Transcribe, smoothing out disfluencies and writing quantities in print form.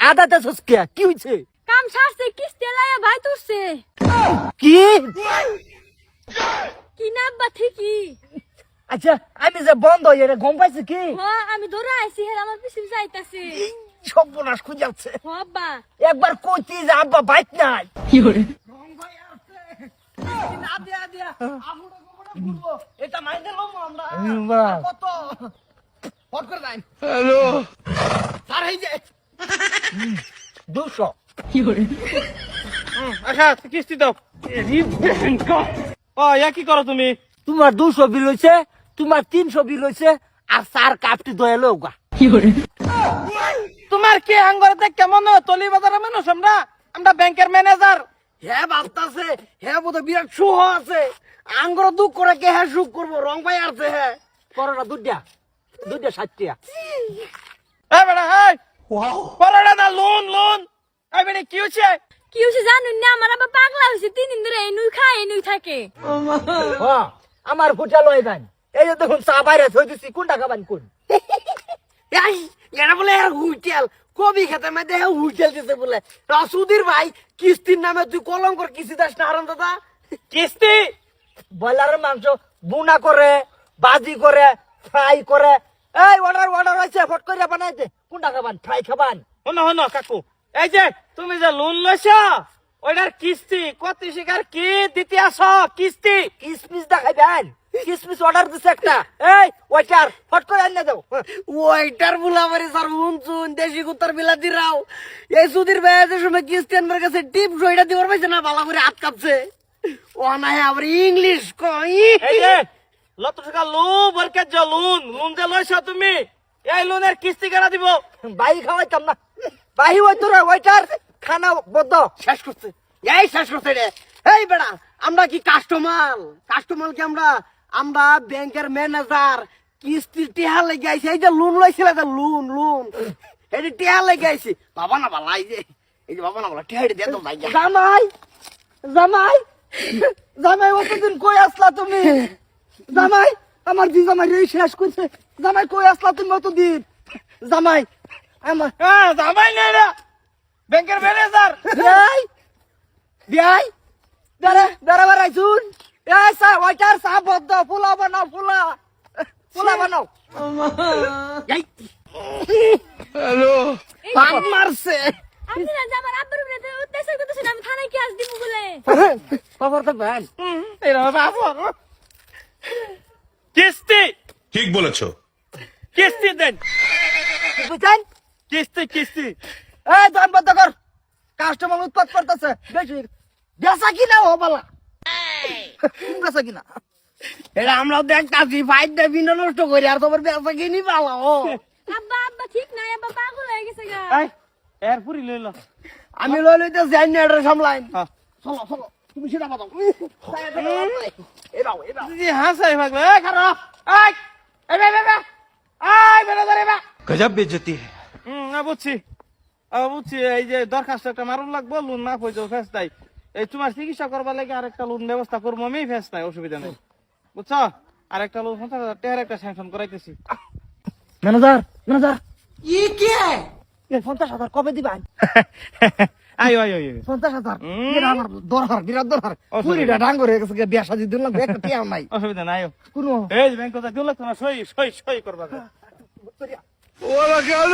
কাদাতে সস্কিয়া কি হইছে? কাম ছাড়ছে কিস্তি লায়া ভাই তুলছে কি? কি না আব্বা ঠিকই। আচ্ছা আমি যে বন্ধ হয়ে রে গম পাইছি কি? হ্যাঁ আমি ধরে আইছি হের আমার পিছনে যাইতাছে। সর্বনাশ খুঁজে যাচ্ছে। হ আব্বা একবার কইতি যে আব্বা বাইক নাই। কি করে? না দিয়া দিয়া আমুড়া গোবড়া ফুলবো। এটা মাইনে লম আমরা। কত? ফট করে দেন। হ্যালো। স্যার এই যে 200। কি করে? আচ্ছা কিস্তি দাও। ও ইয়া কি করো তুমি? তোমার 200 বিল হইছে, তোমার 300 বিল হইছে আর স্যার কাপটি দয়ালো গা। কি করে? তোমার কি আঙ্গরতে কেমন তলি বাজারে মানুষ আমরা ব্যাংকের ম্যানেজার। হ্যাঁ ভাবতাছে হ্যাঁ বোধ বিরাট সুহ আছে আঙ্গর দুঃখ করে কে হ্যাঁ সুখ করবো রং পাই আসছে হ্যাঁ করোনা দুইটা 60 এই বেটা এই পড়াটা না লোন এই বেটা কি হচ্ছে? কি হইছে জানুন না আমার আব্বা পাগলা হইছে 3 দিন ধরে এনুই খায় এনুই থাকে। হ্যাঁ আমার ফুটা লয় গান এই যে দেখুন চা বাইরে থই দিছি কোন টাকা বান কোন এই এরা বলে আর হুইটেল কবি খেতে মধ্যে হুইটেল দিতে বলে রাসুদির ভাই কিস্তির নামে তুই কলঙ্কর কিস্তি দাস না হারান দাদা কিস্তি ব্রয়লারের মাংস বুনা করে বাজি করে ফ্রাই করে এই অর্ডার আছে ফট করে বানাইতে কোন টাকা বান ফ্রাই খাবান হনো কাকু এই যে তুমি যে লোন লইছো ওইটার কিস্তি কত শিকার কি দিতে আসো কিস্তি কিসমিস দেখাইবেন কিসমিস অর্ডার দিছে একটা এই ওইটার ফট করে আনিয়ে দাও ওইটার বুলাবারি স্যার শুনছুন দেশি কুত্তার বিলাতি রাও এই সুধীর ভাই যে সময় কিস্তি আনবার কাছে টিপ সইটা দিবার পাইছে না ভালো করে হাত কাঁপছে ও না আবার ইংলিশ কই এই যে লত টাকা লোন বলকে যে লোন যে লইছো তুমি এই লোনের কিস্তি কেনা দিব বাই খাওয়াইতাম না বাই হইতো রে ওইটার খানা বদ্ধ শেষ করছে শেষ করছে রে এই বেড়া আমরা কি কাস্টমার কি আমরা ব্যাংকের ম্যানেজার কিস্তি টেহা লেগে আইছে এই যে লোন লইছিল লোন এই যে টেহা লেগে আইছে বাবা না বালা এই যে বাবা না বালা টেহা দিয়ে দাও ভাই জামাই কতদিন কই আসলা তুমি জামাই আমার জি জামাই রে শেষ করছে জামাই কই আসলা তুমি কতদিন জামাই আমার জামাই নাই না ব্যাংকের ম্যানেজার বিয়াই বেড়াবার আইছুন এই চা ওইটার চা বদ্ধ ফুলা বানাও ফুলা বানাও হ্যালো পাপ মারছে আমি না যে আমার আব্বার উপরে উদ্দেশ্য করতেছেন আমি থানায় কেস দিব বলে। খবর তো ভাই এরা বাবা কিস্তি ঠিক বলেছো। কিস্তি দেন বুঝছেন কিস্তি এই দোকান বন্ধ কর কাস্টমার উৎপাত করতেছে বেশি বেচা কিনা ও বালা বেচা কিনা এটা আমরা দেখতাছি ফাইট দে বিনা নষ্ট করি আর তোমার বেচা কিনি পালা ও আব্বা ঠিক নাই আব্বা পাগল হয়ে গেছে গা। এই এর পুরি লইল আমি লইতে যাই না এটা সামলাই হ্যাঁ চলো তুমি সেটা বাদাও এরাও জি হাসাই ভাগলে এই খারো এই এই বে এই ম্যানেজার এবা गजब बेइज्जती है। বুঝছি এই যে দরখাস্ত একটা মারুন লাগবো লোন না হইতো ফেস নাই এই তোমার চিকিৎসা করবার লাগে আরেকটা লোন ব্যবস্থা করবো আমি ফেস নাই অসুবিধা নেই বুঝছো আরেকটা লোন 50,000 টাকার একটা স্যাংশন করাইতেছি ম্যানেজার ये क्या है ये 50,000 কবে দিবেন আয় 50,000 এর আমার দরকার বিরাট দরকার পুরিটা ডাঙ্গর হয়ে গেছে বিয়া শাদি দিন লাগবে একটা টিয়া নাই অসুবিধা নাই কোনো এই ব্যাংক কথা দিল তো না সই করবা ওরা গেল